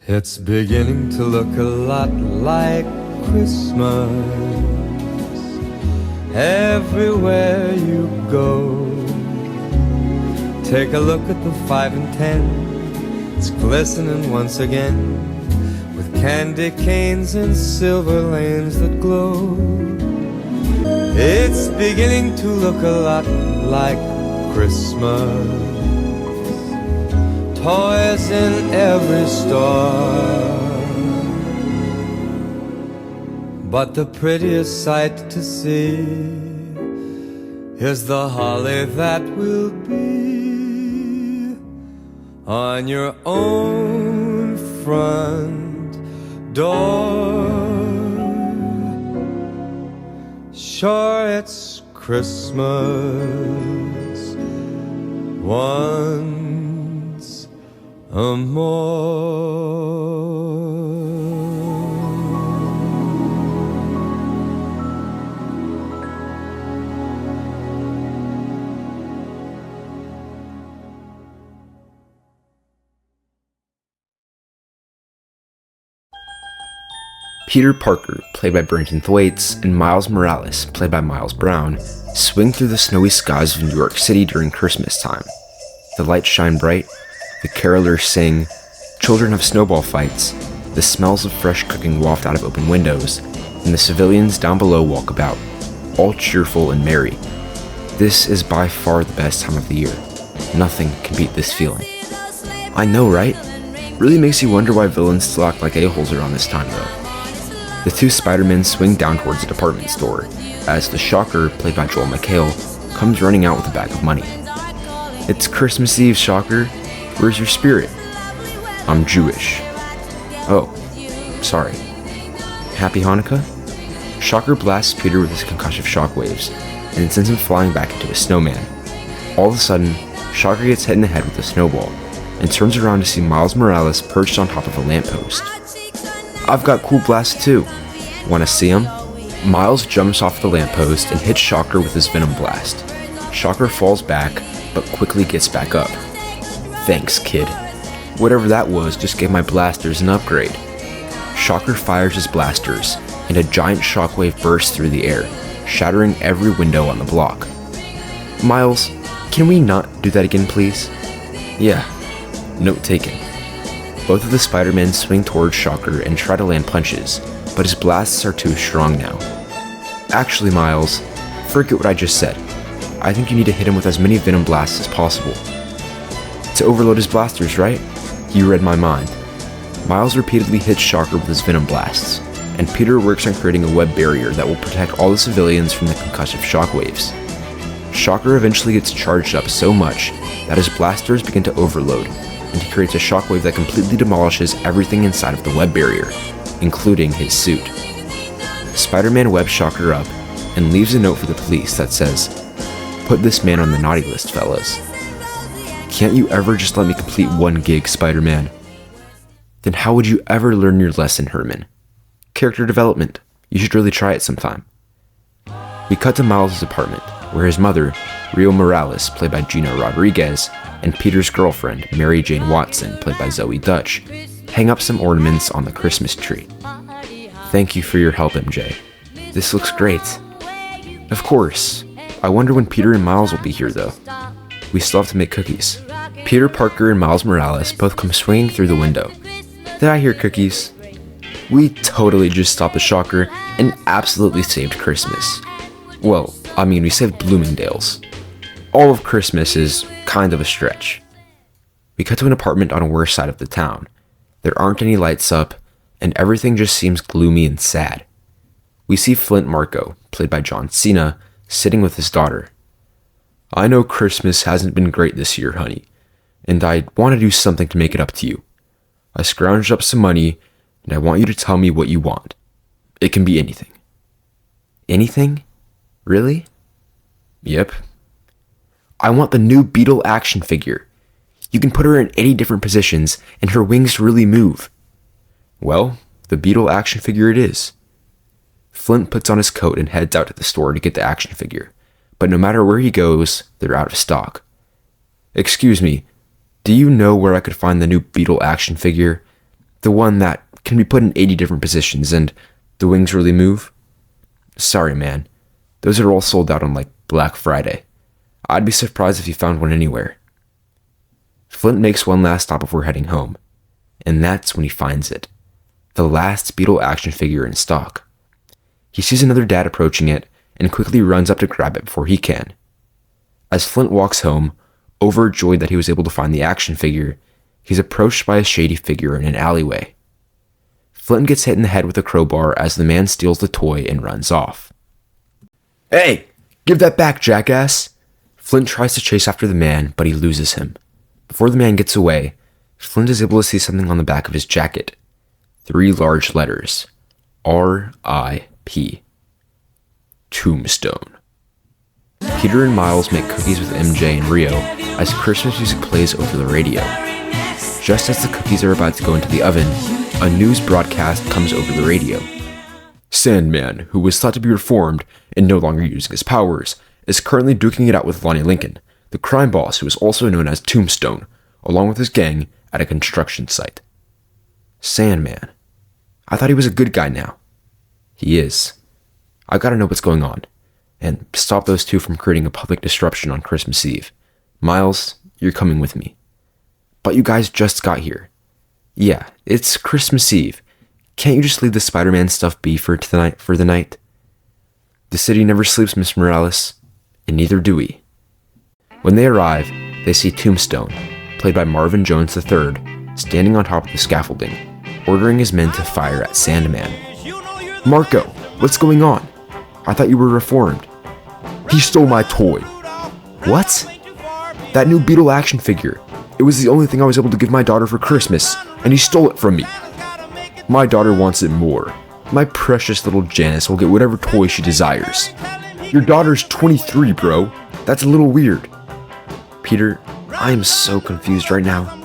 It's beginning to look a lot like Christmas everywhere you go. Take a look at the 5 and 10. It's glistening once again with candy canes and silver lanes that glow. It's beginning to look a lot like Christmas. Toys in every store, but the prettiest sight to see is the holly that will be on your own front door. Sure, it's Christmas once more. Peter Parker, played by Brenton Thwaites, and Miles Morales, played by Miles Brown, swing through the snowy skies of New York City during Christmas time. The lights shine bright, the carolers sing, children have snowball fights, the smells of fresh cooking waft out of open windows, and the civilians down below walk about, all cheerful and merry. This is by far the best time of the year. Nothing can beat this feeling. I know, right? Really makes you wonder why villains still act like a-holes around this time, though. The two Spider-Men swing down towards a department store, as the Shocker, played by Joel McHale, comes running out with a bag of money. It's Christmas Eve, Shocker. Where's your spirit? I'm Jewish. Oh, sorry. Happy Hanukkah? Shocker blasts Peter with his concussive shockwaves, and sends him flying back into a snowman. All of a sudden, Shocker gets hit in the head with a snowball, and turns around to see Miles Morales perched on top of a lamppost. I've got cool blasts too. Wanna see him? Miles jumps off the lamppost and hits Shocker with his venom blast. Shocker falls back, but quickly gets back up. Thanks, kid. Whatever that was just gave my blasters an upgrade. Shocker fires his blasters, and a giant shockwave bursts through the air, shattering every window on the block. Miles, can we not do that again, please? Yeah, note taken. Both of the Spider-Men swing towards Shocker and try to land punches, but his blasts are too strong now. Actually, Miles, forget what I just said. I think you need to hit him with as many venom blasts as possible. To overload his blasters, right? You read my mind. Miles repeatedly hits Shocker with his venom blasts, and Peter works on creating a web barrier that will protect all the civilians from the concussive shockwaves. Shocker eventually gets charged up so much that his blasters begin to overload, and he creates a shockwave that completely demolishes everything inside of the web barrier, including his suit. Spider-Man webs Shocker up and leaves a note for the police that says, "Put this man on the naughty list, fellas." Can't you ever just let me complete one gig, Spider-Man? Then how would you ever learn your lesson, Herman? Character development. You should really try it sometime. We cut to Miles' apartment, where his mother, Rio Morales, played by Gina Rodriguez, and Peter's girlfriend, Mary Jane Watson, played by Zoe Dutch, hang up some ornaments on the Christmas tree. Thank you for your help, MJ. This looks great. Of course. I wonder when Peter and Miles will be here, though. We still have to make cookies. Peter Parker and Miles Morales both come swinging through the window. Did I hear cookies? We totally just stopped the Shocker and absolutely saved Christmas. Well, I mean, we saved Bloomingdale's. All of Christmas is kind of a stretch. We cut to an apartment on a worse side of the town. There aren't any lights up, and everything just seems gloomy and sad. We see Flint Marko, played by John Cena, sitting with his daughter. I know Christmas hasn't been great this year, honey, and I want to do something to make it up to you. I scrounged up some money, and I want you to tell me what you want. It can be anything. Anything? Really? Yep. I want the new Beetle action figure. You can put her in 80 different positions, and her wings really move. Well, the Beetle action figure it is. Flint puts on his coat and heads out to the store to get the action figure, but no matter where he goes, they're out of stock. Excuse me, do you know where I could find the new Beetle action figure? The one that can be put in 80 different positions and the wings really move? Sorry, man. Those are all sold out on like Black Friday. I'd be surprised if you found one anywhere. Flint makes one last stop before heading home, and that's when he finds it. The last Beetle action figure in stock. He sees another dad approaching it and quickly runs up to grab it before he can. As Flint walks home, overjoyed that he was able to find the action figure, he's approached by a shady figure in an alleyway. Flint gets hit in the head with a crowbar as the man steals the toy and runs off. Hey, give that back, jackass! Flint tries to chase after the man, but he loses him. Before the man gets away, Flint is able to see something on the back of his jacket. 3 large letters. R.I.P. Tombstone. Peter and Miles make cookies with MJ and Rio as Christmas music plays over the radio. Just as the cookies are about to go into the oven, a news broadcast comes over the radio. Sandman, who was thought to be reformed and no longer using his powers, is currently duking it out with Lonnie Lincoln, the crime boss who is also known as Tombstone, along with his gang at a construction site. Sandman. I thought he was a good guy now. He is. I gotta know what's going on, and stop those two from creating a public disruption on Christmas Eve. Miles, you're coming with me. But you guys just got here. Yeah, it's Christmas Eve. Can't you just leave the Spider-Man stuff be for the night? The city never sleeps, Miss Morales, and neither do we. When they arrive, they see Tombstone, played by Marvin Jones III, standing on top of the scaffolding, ordering his men to fire at Sandman. Marco, what's going on? I thought you were reformed. He stole my toy. What? That new Beetle action figure. It was the only thing I was able to give my daughter for Christmas, and he stole it from me. My daughter wants it more. My precious little Janice will get whatever toy she desires. Your daughter's 23, bro. That's a little weird. Peter, I am so confused right now.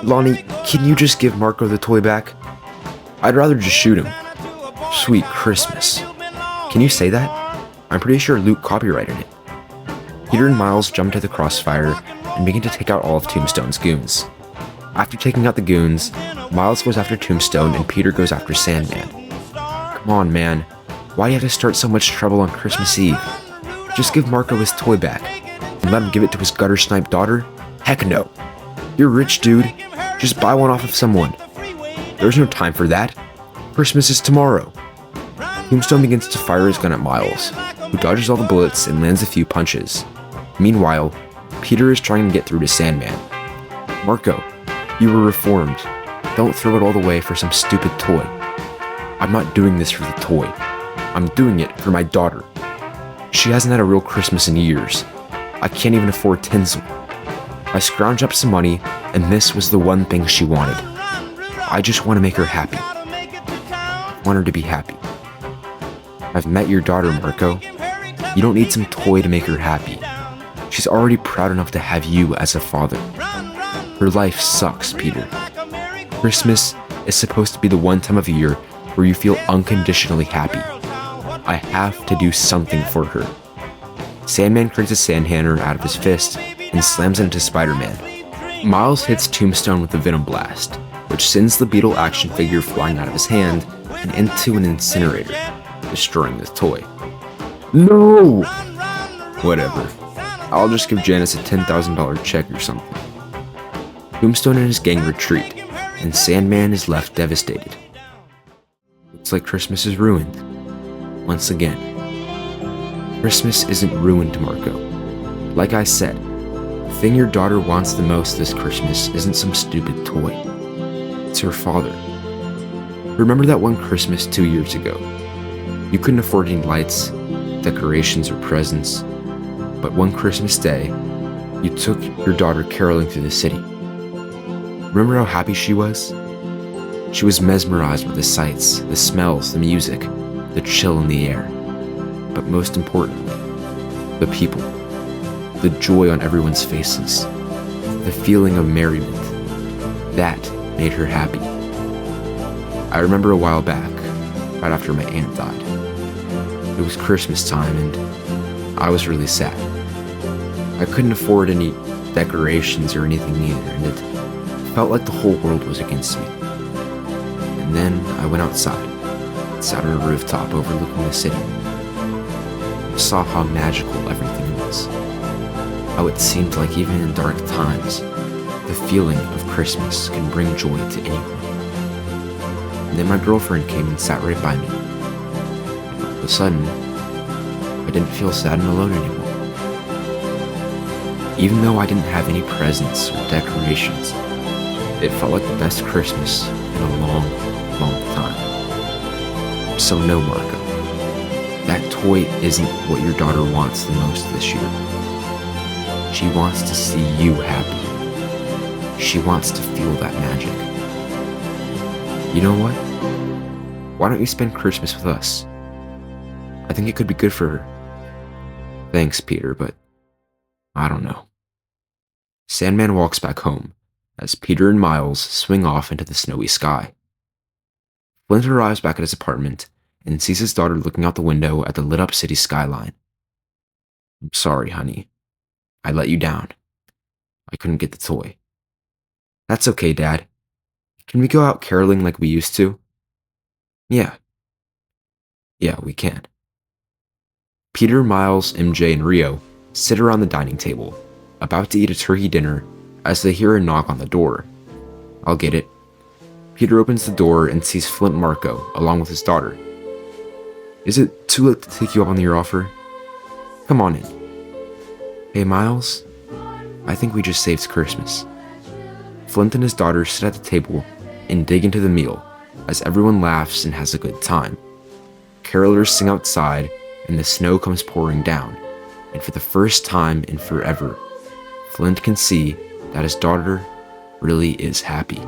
Lonnie, can you just give Marco the toy back? I'd rather just shoot him. Sweet Christmas. Can you say that? I'm pretty sure Luke copyrighted it. Peter and Miles jump to the crossfire and begin to take out all of Tombstone's goons. After taking out the goons, Miles goes after Tombstone and Peter goes after Sandman. Come on, man. Why do you have to start so much trouble on Christmas Eve? Just give Marco his toy back and let him give it to his gutter-sniped daughter? Heck no. You're rich, dude. Just buy one off of someone. There's no time for that. Christmas is tomorrow. Tombstone begins to fire his gun at Miles, who dodges all the bullets and lands a few punches. Meanwhile, Peter is trying to get through to Sandman. Marco, you were reformed. Don't throw it all the way for some stupid toy. I'm not doing this for the toy. I'm doing it for my daughter. She hasn't had a real Christmas in years. I can't even afford tinsel. I scrounged up some money, and this was the one thing she wanted. I just want to make her happy. I want her to be happy. I've met your daughter, Marco. You don't need some toy to make her happy. She's already proud enough to have you as a father. Her life sucks, Peter. Christmas is supposed to be the one time of year where you feel unconditionally happy. I have to do something for her. Sandman creates a sand hammer out of his fist and slams it into Spider-Man. Miles hits Tombstone with a Venom Blast, which sends the Beetle action figure flying out of his hand and into an incinerator, destroying the toy. No! Whatever. I'll just give Janice a $10,000 check or something. Tombstone and his gang retreat, and Sandman is left devastated. Looks like Christmas is ruined. Once again. Christmas isn't ruined, Marco. Like I said, the thing your daughter wants the most this Christmas isn't some stupid toy. It's her father. Remember that one Christmas 2 years ago? You couldn't afford any lights, decorations, or presents, but one Christmas day, you took your daughter caroling through the city. Remember how happy she was? She was mesmerized with the sights, the smells, the music, the chill in the air. But most importantly, the people, the joy on everyone's faces, the feeling of merriment. That made her happy. I remember a while back, right after my aunt died. It was Christmas time and I was really sad. I couldn't afford any decorations or anything either, and it felt like the whole world was against me. And then I went outside, sat on a rooftop overlooking the city. I saw how magical everything was. How it seemed like even in dark times, the feeling of Christmas can bring joy to anyone. And then my girlfriend came and sat right by me. And all of a sudden, I didn't feel sad and alone anymore. Even though I didn't have any presents or decorations, it felt like the best Christmas in a long, long time. So no, Marco, that toy isn't what your daughter wants the most this year. She wants to see you happy. She wants to feel that magic. You know what? Why don't you spend Christmas with us? I think it could be good for her. Thanks, Peter, but I don't know. Sandman walks back home as Peter and Miles swing off into the snowy sky. Flint arrives back at his apartment and sees his daughter looking out the window at the lit-up city skyline. I'm sorry, honey. I let you down. I couldn't get the toy. That's okay, Dad. Can we go out caroling like we used to? Yeah. Yeah, we can. Peter, Miles, MJ, and Rio sit around the dining table, about to eat a turkey dinner, as they hear a knock on the door. I'll get it. Peter opens the door and sees Flint Marco, along with his daughter. Is it too late to take you up on your offer? Come on in. Hey, Miles. I think we just saved Christmas. Flint and his daughter sit at the table and dig into the meal, as everyone laughs and has a good time. Carolers sing outside, and the snow comes pouring down, and for the first time in forever, Flint can see that his daughter really is happy.